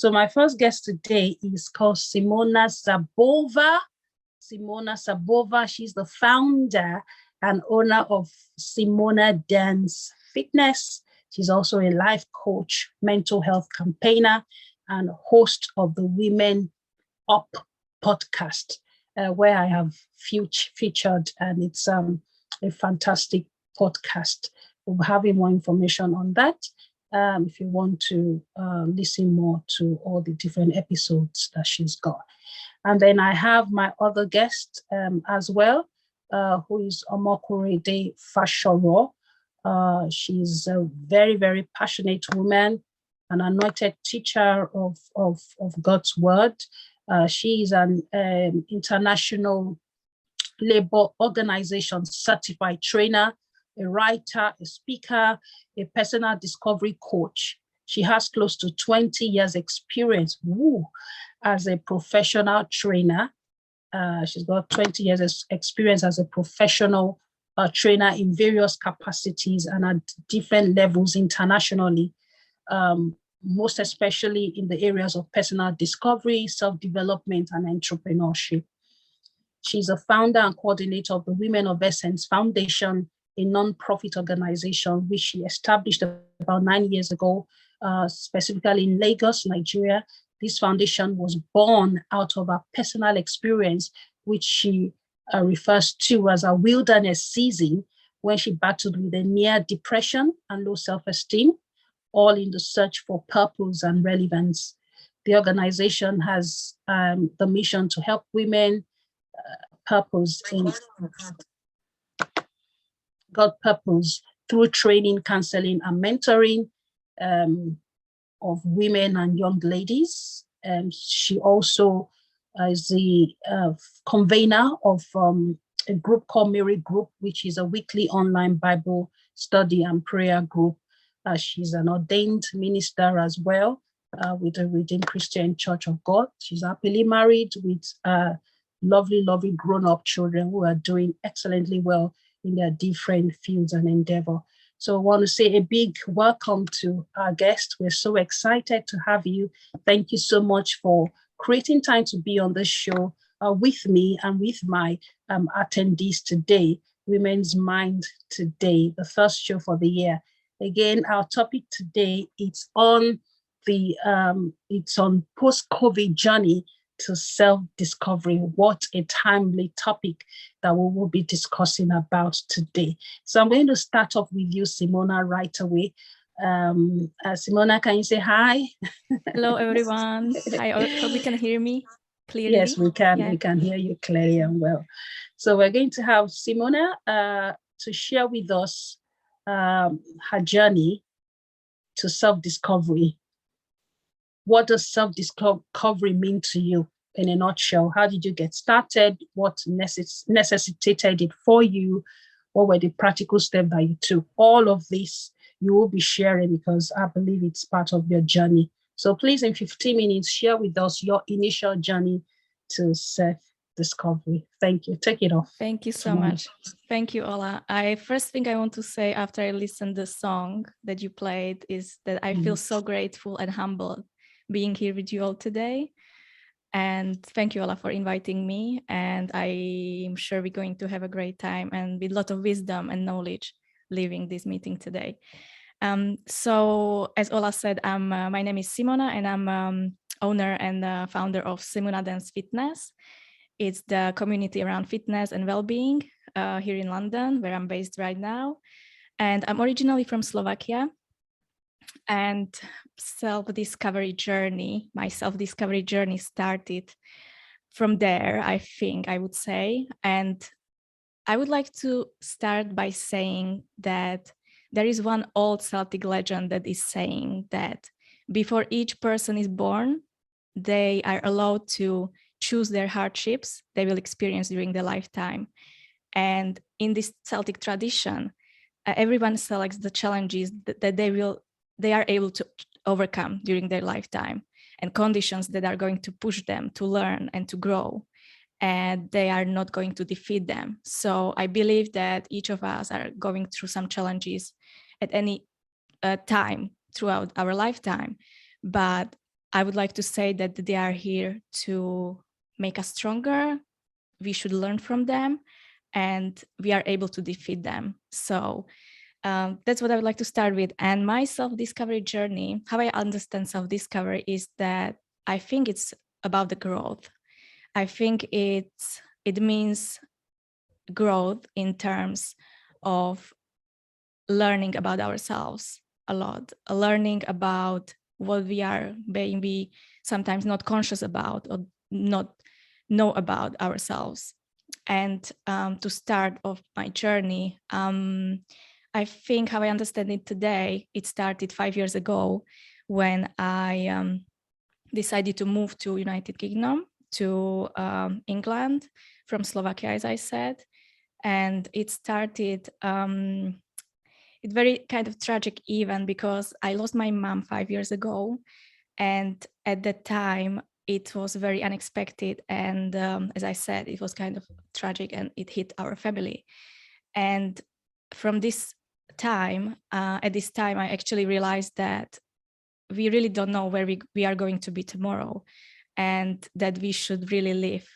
So my first guest today is called Simona Zabova. Simona Zabova, she's the founder and owner of Simona Dance Fitness. She's also a life coach, mental health campaigner, and host of the Women Up podcast, where I have featured, and it's a fantastic podcast. We'll be having more information on that if you want to listen more to all the different episodes that she's got. And then I have my other guest as well, who is Omokorede Fashoro. She's a very, very passionate woman, an anointed teacher of God's word. She is an international labor organization certified trainer, a writer, a speaker, a personal discovery coach. She has close to 20 years experience as a professional trainer. She's got 20 years experience as a professional trainer in various capacities and at different levels internationally, most especially in the areas of personal discovery, self-development, and entrepreneurship. She's a founder and coordinator of the Women of Essence Foundation, a non-profit organization which she established about 9 years ago, specifically in Lagos, Nigeria. This foundation was born out of her personal experience, which she refers to as a wilderness season, when she battled with a near depression and low self-esteem, all in the search for purpose and relevance. The organization has the mission to help women purpose through training, counseling, and mentoring of women and young ladies. She also is the convener of a group called Mary Group, which is a weekly online Bible study and prayer group. She's an ordained minister as well with the Redeemed Christian Church of God. She's happily married with lovely, lovely grown-up children who are doing excellently well in their different fields and endeavor. So I want to say a big welcome to our guest. We're so excited to have you. Thank you so much for creating time to be on this show with me and with my attendees today, Women's Mind Today, the first show for the year. Again, our topic today is on the post-COVID journey to self-discovery. What a timely topic that we will be discussing about today. So I'm going to start off with you, Simona, right away. Simona, can you say hi? Hello, everyone. I hope you can hear me clearly. Yes, we can. Yeah. We can hear you clearly and well. So we're going to have Simona to share with us her journey to self-discovery. What does self-discovery mean to you in a nutshell? How did you get started? What necessitated it for you? What were the practical steps that you took? All of this you will be sharing because I believe it's part of your journey. So please, in 15 minutes, share with us your initial journey to self-discovery. Thank you. Take it off. Thank you so much. Thank you, Ola. First thing I want to say after I listened to the song that you played is that I feel so grateful and humbled being here with you all today. And thank you, Ola, for inviting me. And I'm sure we're going to have a great time and with a lot of wisdom and knowledge leaving this meeting today. So as Ola said, my name is Simona and I'm owner and founder of Simona Dance Fitness. It's the community around fitness and well-being here in London, where I'm based right now. And I'm originally from Slovakia. And my self-discovery journey started from there, I think I would say. And I would like to start by saying that there is one old Celtic legend that is saying that before each person is born, they are allowed to choose their hardships they will experience during their lifetime. And in this Celtic tradition, everyone selects the challenges that they are able to overcome during their lifetime and conditions that are going to push them to learn and to grow, and they are not going to defeat them. So I believe that each of us are going through some challenges at any time throughout our lifetime, but I would like to say that they are here to make us stronger. We should learn from them, and we are able to defeat them. So that's what I would like to start with. And my self-discovery journey, how I understand self-discovery is that I think it's about the growth. I think it means growth in terms of learning about ourselves a lot, learning about what we are maybe sometimes not conscious about or not know about ourselves. And to start off my journey, I think how I understand it today, it started 5 years ago when I decided to move to United Kingdom, to England from Slovakia, as I said. And it started it very kind of tragic event because I lost my mom 5 years ago. And at that time, it was very unexpected. And as I said, it was kind of tragic and it hit our family. And from this time, at this time, I actually realized that we really don't know where we are going to be tomorrow, and that we should really live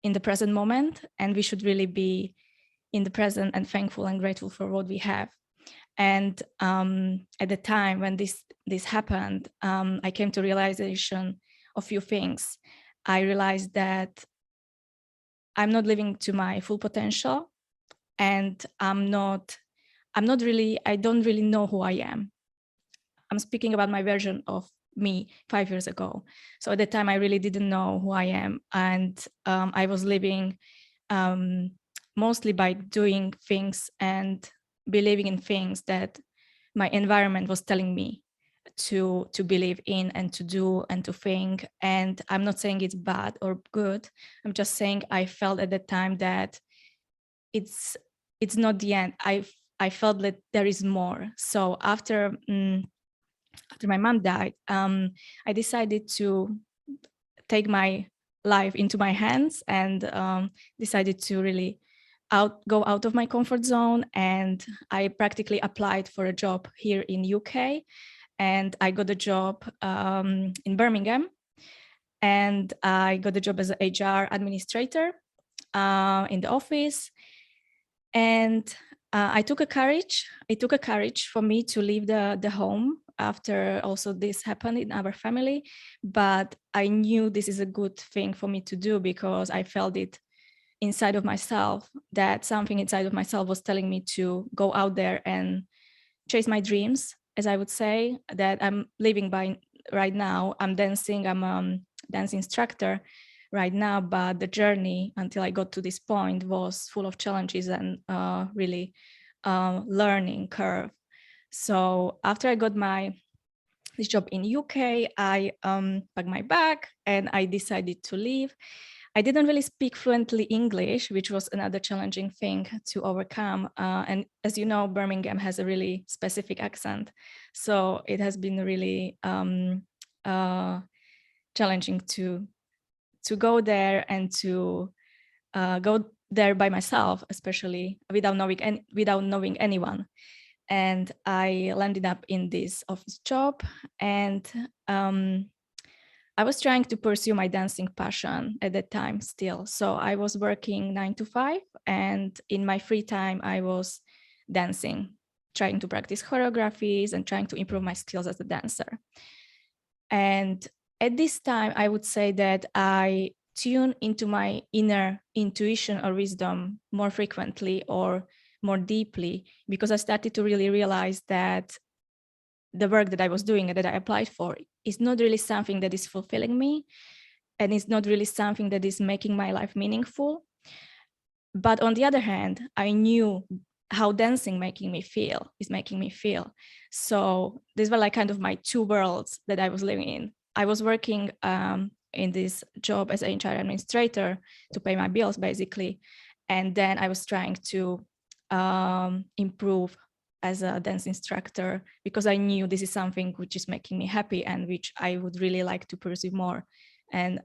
in the present moment, and we should really be in the present and thankful and grateful for what we have. And at the time when this happened, I came to realization of few things. I realized that I'm not living to my full potential, and I don't really know who I am. I'm speaking about my version of me 5 years ago. So at the time, I really didn't know who I am, and I was living mostly by doing things and believing in things that my environment was telling me to believe in and to do and to think. And I'm not saying it's bad or good. I'm just saying I felt at the time that it's not the end. I felt that there is more. So after my mom died, I decided to take my life into my hands and decided to really go out of my comfort zone. And I practically applied for a job here in UK, and I got a job in Birmingham, and I got a job as an HR administrator in the office. And it took a courage for me to leave the home after also this happened in our family, but I knew this is a good thing for me to do because I felt it inside of myself, that something inside of myself was telling me to go out there and chase my dreams, as I would say, that I'm living by right now. I'm dancing, I'm a dance instructor right now, but the journey until I got to this point was full of challenges and really learning curve. So after I got this job in UK, I packed my bag and I decided to leave. I didn't really speak fluently English, which was another challenging thing to overcome. And as you know, Birmingham has a really specific accent. So it has been really challenging to go there and to go there by myself, especially without knowing anyone. And I landed up in this office job, and I was trying to pursue my dancing passion at that time still. So I was working 9 to 5, and in my free time, I was dancing, trying to practice choreographies and trying to improve my skills as a dancer. And at this time, I would say that I tune into my inner intuition or wisdom more frequently or more deeply, because I started to really realize that the work that I was doing and that I applied for is not really something that is fulfilling me, and it's not really something that is making my life meaningful. But on the other hand, I knew how dancing is making me feel. So these were like kind of my two worlds that I was living in. I was working in this job as an HR administrator to pay my bills, basically. And then I was trying to improve as a dance instructor, because I knew this is something which is making me happy and which I would really like to pursue more and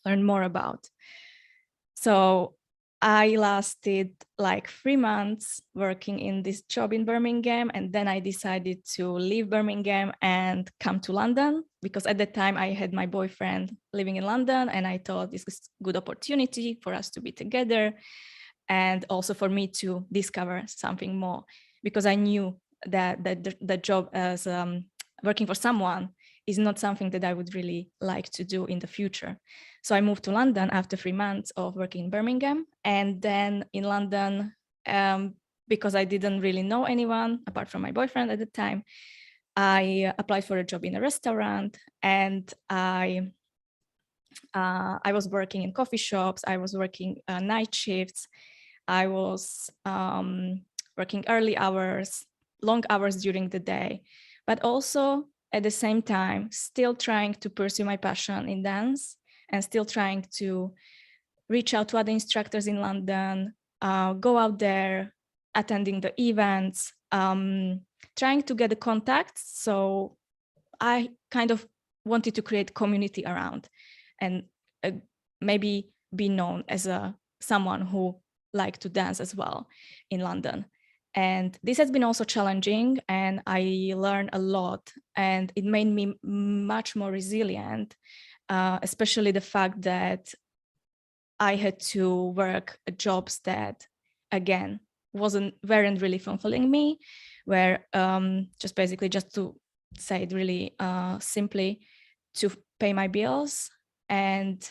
learn more about. So I lasted like 3 months working in this job in Birmingham, and then I decided to leave Birmingham and come to London, because at that time I had my boyfriend living in London, and I thought this was a good opportunity for us to be together, and also for me to discover something more, because I knew that the job as working for someone is not something that I would really like to do in the future. So I moved to London after 3 months of working in Birmingham. And then in London, because I didn't really know anyone apart from my boyfriend at the time, I applied for a job in a restaurant, and I was working in coffee shops. I was working night shifts. I was working early hours, long hours during the day, but also at the same time, still trying to pursue my passion in dance, and still trying to reach out to other instructors in London, go out there, attending the events, trying to get the contacts. So I kind of wanted to create community around, and maybe be known as someone who liked to dance as well in London. And this has been also challenging, and I learned a lot, and it made me much more resilient, especially the fact that I had to work jobs that, again, weren't really fulfilling me, where just basically, just to say it really simply, to pay my bills. And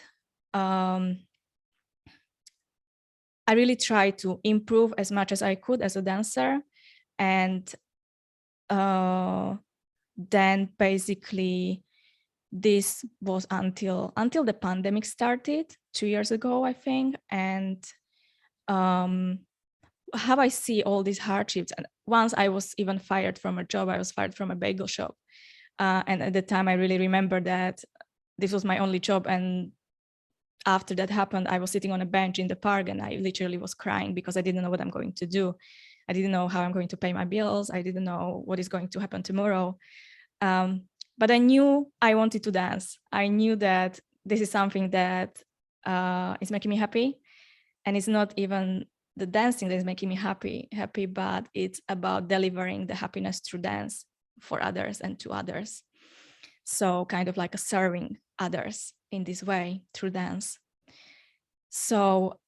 I really tried to improve as much as I could as a dancer. And then basically this was until the pandemic started 2 years ago, I think. And how I see all these hardships. And once I was even fired from a job, I was fired from a bagel shop. And at the time, I really remember that this was my only job. And after that happened, I was sitting on a bench in the park, and I literally was crying because I didn't know what I'm going to do. I didn't know how I'm going to pay my bills. I didn't know what is going to happen tomorrow. But I knew I wanted to dance. I knew that this is something that is making me happy. And it's not even the dancing that is making me happy, but it's about delivering the happiness through dance for others and to others. So kind of like a serving others in this way through dance. So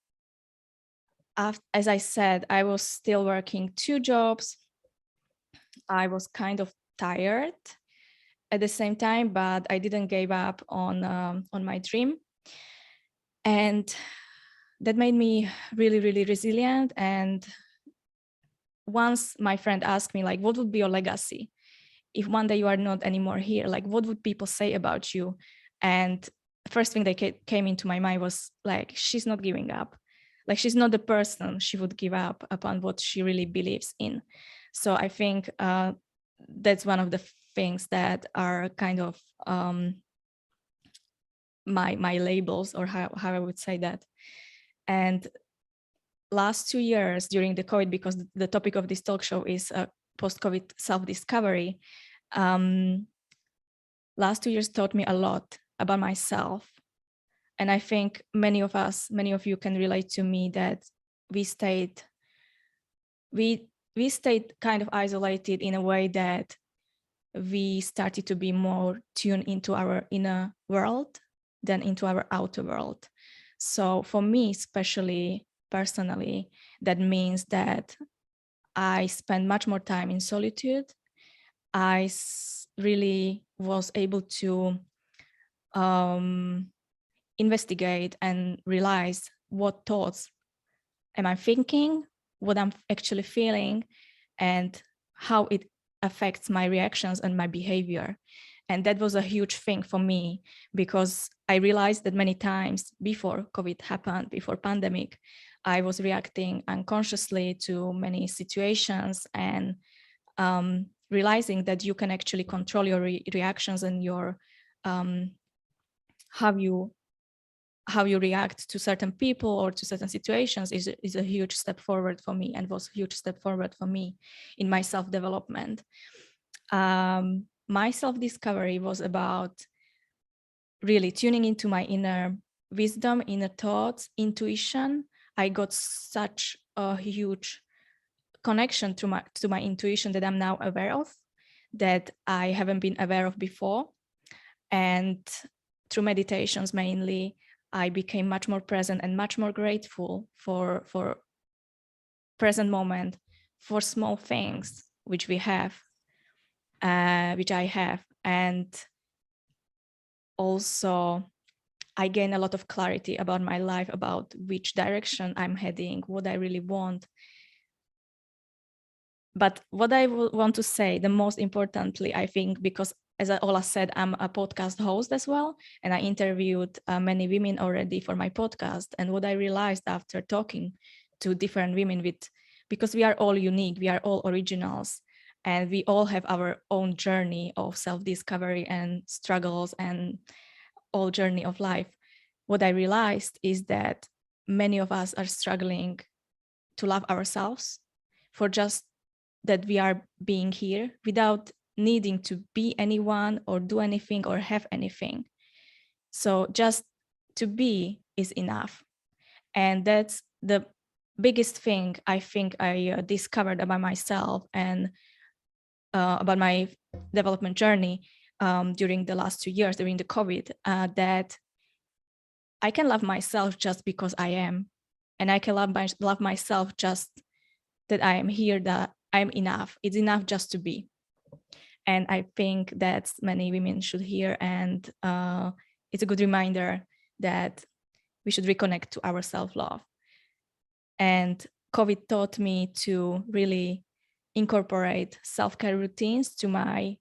as I said, I was still working 2 jobs. I was kind of tired at the same time, but I didn't give up on my dream. And that made me really, really resilient. And once my friend asked me, like, what would be your legacy if one day you are not anymore here? Like, what would people say about you? And the first thing that came into my mind was like, she's not giving up. Like, she's not the person she would give up upon what she really believes in. So I think that's one of the things that are kind of my labels, or how I would say that. And last 2 years during the COVID, because the topic of this talk show is post-COVID self-discovery, last 2 years taught me a lot about myself. And I think many of you can relate to me that we stayed kind of isolated in a way that we started to be more tuned into our inner world than into our outer world. So for me, especially personally, that means that I spend much more time in solitude. I really was able to investigate and realize what thoughts am I thinking, what I'm actually feeling, and how it affects my reactions and my behavior. And that was a huge thing for me, because I realized that many times before COVID happened, before pandemic, I was reacting unconsciously to many situations, and realizing that you can actually control your reactions and your how you react to certain people or to certain situations is a huge step forward for me, and was a huge step forward for me in my self-development. My self-discovery was about really tuning into my inner wisdom, inner thoughts, intuition, I got such a huge connection to my intuition that I'm now aware of, that I haven't been aware of before. And through meditations mainly, I became much more present and much more grateful for present moment, for small things which we have, which I have. And also I gain a lot of clarity about my life, about which direction I'm heading, what I really want. But what I want to say, the most importantly, I think, because as Ola said, I'm a podcast host as well, and I interviewed many women already for my podcast. And what I realized after talking to different women, because we are all unique, we are all originals, and we all have our own journey of self-discovery and struggles and all journey of life. What I realized is that many of us are struggling to love ourselves, for just that we are being here without needing to be anyone or do anything or have anything. So just to be is enough. And that's the biggest thing I think I discovered about myself and about my development journey during the last 2 years, during the COVID, that I can love myself just because I am. And I can love myself just that I am here, that I'm enough. It's enough just to be. And I think that many women should hear. And it's a good reminder that we should reconnect to our self-love. And COVID taught me to really incorporate self-care routines to my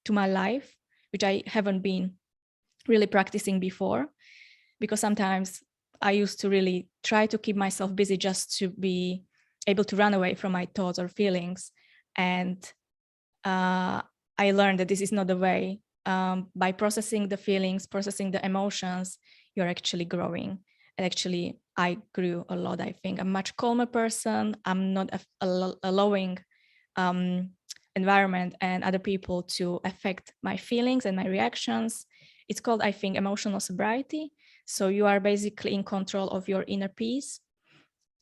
life, which I haven't been really practicing before, because sometimes I used to really try to keep myself busy just to be able to run away from my thoughts or feelings. And I learned that this is not the way. By processing the feelings, processing the emotions, you're actually growing. And actually, I grew a lot, I think. I'm a much calmer person. I'm not allowing environment and other people to affect my feelings and my reactions. It's called, I think, emotional sobriety. So you are basically in control of your inner peace.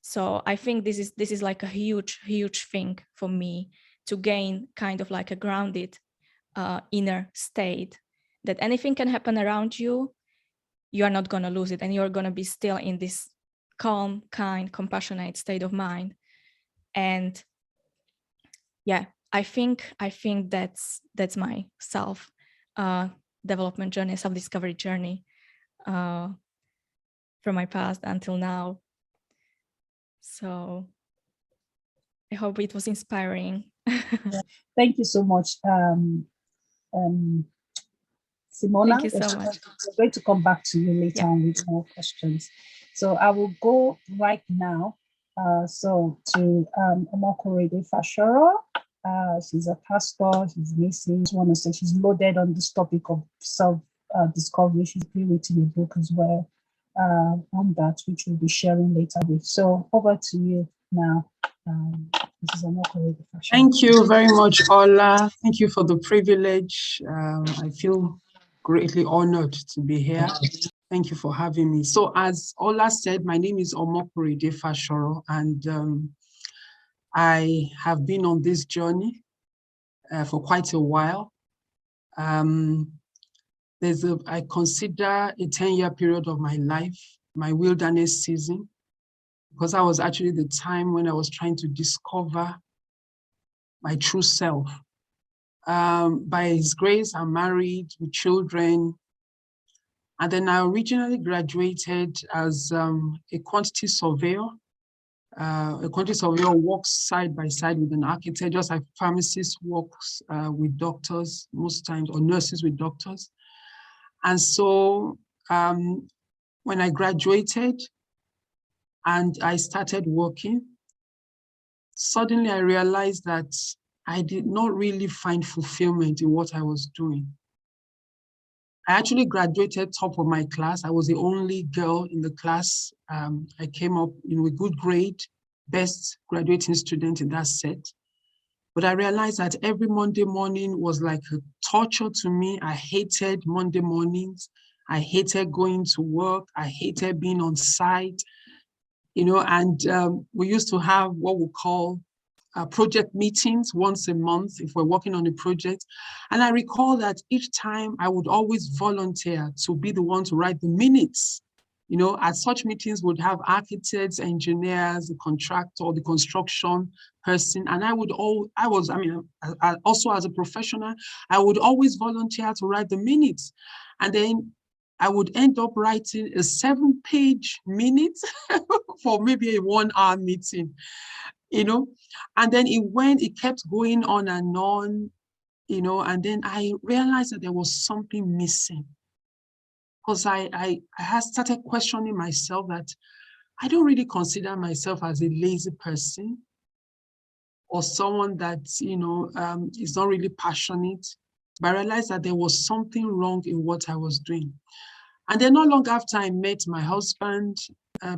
So I think this is like a huge thing for me, to gain kind of like a grounded inner state, that anything can happen around you, you are not going to lose it, and you're going to be still in this calm, kind, compassionate state of mind. And yeah, I think that's my self development journey, self-discovery journey from my past until now. So I hope it was inspiring. Thank you so much, Simona. Thank you so much. We're going to come back to you later on with more questions. So I will go right now. To Omokorede Fashoro. She's a pastor. She's missing. I want to say she's loaded on this topic of self-discovery. She's been written a book as well on that, which we'll be sharing later with. So over to you now. Thank you very much, Ola. Thank you for the privilege. I feel greatly honored to be here. Thank you for having me. So as Ola said, my name is Omokorede Fashoro, and I have been on this journey for quite a while. I consider a 10-year period of my life, my wilderness season, because that was actually the time when I was trying to discover my true self. By His grace, I'm married with children. And then I originally graduated as a quantity surveyor. A quantity surveyor works side by side with an architect, just like pharmacists works with doctors most times, or nurses with doctors. And so when I graduated and I started working, suddenly I realized that I did not really find fulfillment in what I was doing. I actually graduated top of my class. I was the only girl in the class. I came up with good grade, best graduating student in that set. But I realized that every Monday morning was like a torture to me. I hated Monday mornings. I hated going to work. I hated being on site. and we used to have what we call project meetings once a month if we're working on a project. And I recall that each time I would always volunteer to be the one to write the minutes. At such meetings would have architects, engineers, the contractor, the construction person. And also as a professional, I would always volunteer to write the minutes. And then I would end up writing a 7-page minute for maybe a 1-hour meeting, and then it kept going on, and then I realized that there was something missing. Because I had started questioning myself that I don't really consider myself as a lazy person or someone that, is not really passionate. But I realized that there was something wrong in what I was doing. And then not long after I met my husband,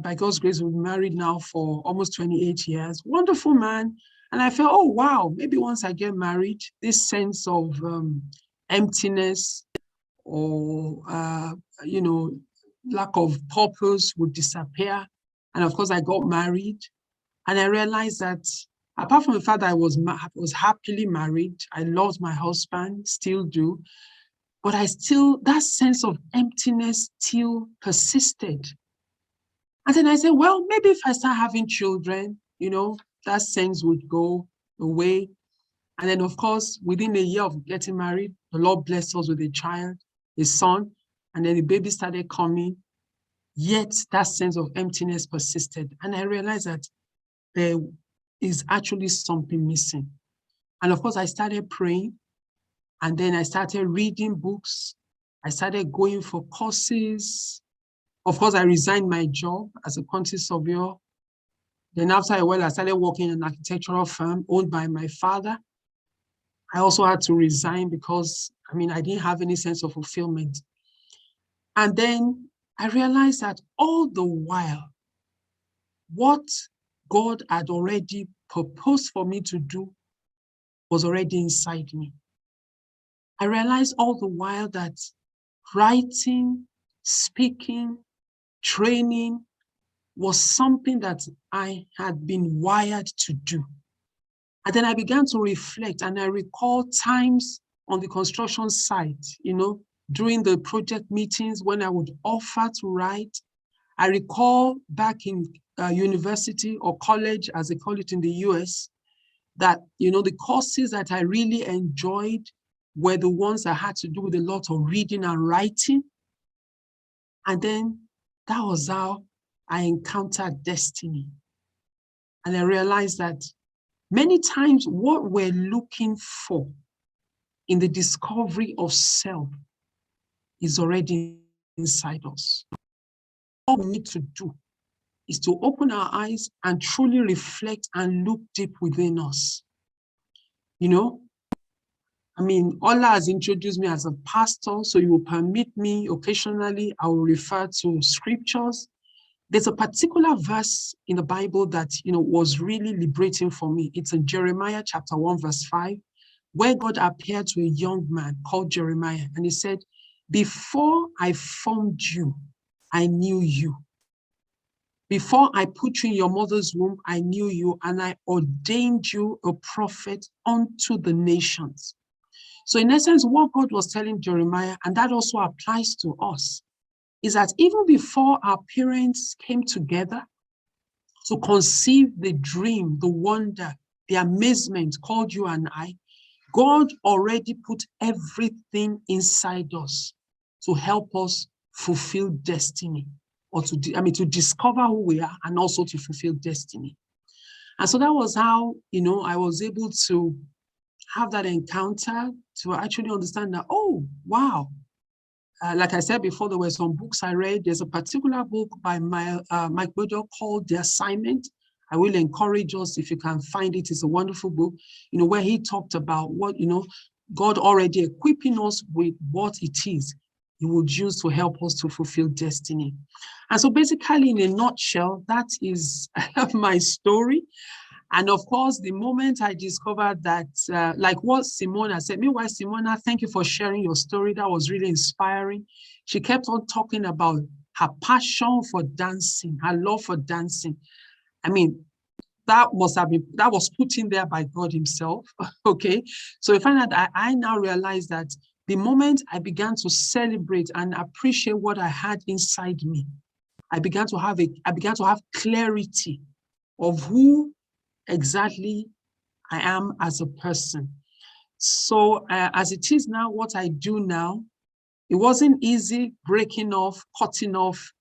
by God's grace, we've been married now for almost 28 years. Wonderful man. And I felt, oh, wow, maybe once I get married, this sense of emptiness or, lack of purpose would disappear. And of course, I got married. And I realized that apart from the fact that I was happily married, I loved my husband, still do. But that sense of emptiness still persisted. And then I said, well, maybe if I start having children, that sense would go away. And then, of course, within a year of getting married, the Lord blessed us with a child, a son, and then the baby started coming. Yet that sense of emptiness persisted. And I realized that there is actually something missing. And of course, I started praying. And then I started reading books. I started going for courses. Of course, I resigned my job as a quantity surveyor. Then after a while, I started working in an architectural firm owned by my father. I also had to resign because, I didn't have any sense of fulfillment. And then I realized that all the while, what God had already proposed for me to do was already inside me. I realized all the while that writing, speaking, training was something that I had been wired to do. And then I began to reflect, and I recall times on the construction site, during the project meetings when I would offer to write. I recall back in university or college, as they call it in the US, that, the courses that I really enjoyed were the ones that had to do with a lot of reading and writing. And then that was how I encountered destiny. And I realized that many times what we're looking for in the discovery of self is already inside us. All we need to do is to open our eyes and truly reflect and look deep within us. Ola has introduced me as a pastor, so you will permit me occasionally, I will refer to scriptures. There's a particular verse in the Bible that, was really liberating for me. It's in Jeremiah chapter 1, verse 5, where God appeared to a young man called Jeremiah, and he said, before I formed you, I knew you. Before I put you in your mother's womb, I knew you, and I ordained you a prophet unto the nations. So in essence, what God was telling Jeremiah, and that also applies to us, is that even before our parents came together to conceive the dream, the wonder, the amazement called you and I, God already put everything inside us to help us fulfill destiny, or to discover who we are and also to fulfill destiny. And so that was how, I was able to have that encounter to actually understand that, oh, wow. Like I said before, there were some books I read. There's a particular book by Mike Murdock called The Assignment. I will encourage us, if you can find it. It's a wonderful book, where he talked about what, God already equipping us with what it is he would use to help us to fulfill destiny. And so basically, in a nutshell, that is my story. And of course, the moment I discovered that, like what Simona said, meanwhile, Simona, thank you for sharing your story. That was really inspiring. She kept on talking about her passion for dancing, her love for dancing. I mean, that was put in there by God himself. Okay. So you find out that I now realize that the moment I began to celebrate and appreciate what I had inside me, I began to have clarity of who exactly I am as a person. So as it is now, what I do now, it wasn't easy breaking off, cutting off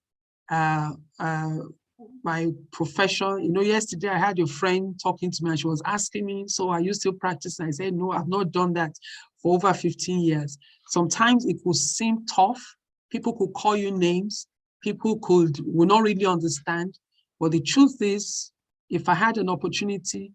my profession. You know, yesterday I had a friend talking to me and she was asking me, so are you still practicing? I said, no, I've not done that for over 15 years. Sometimes it could seem tough. People could call you names. People will not really understand. But the truth is, if I had an opportunity,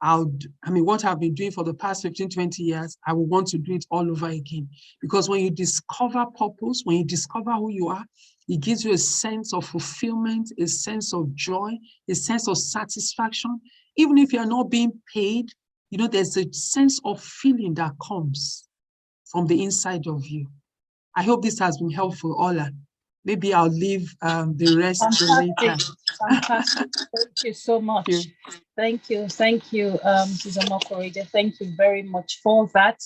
what I've been doing for the past 15, 20 years, I would want to do it all over again. Because when you discover purpose, when you discover who you are, it gives you a sense of fulfillment, a sense of joy, a sense of satisfaction. Even if you're not being paid, you know, there's a sense of feeling that comes from the inside of you. I hope this has been helpful, Ola. Maybe I'll leave the rest to later. Fantastic. Thank you so much. Thank you. Thank you, Mrs. Omokorede. Thank you very much for that.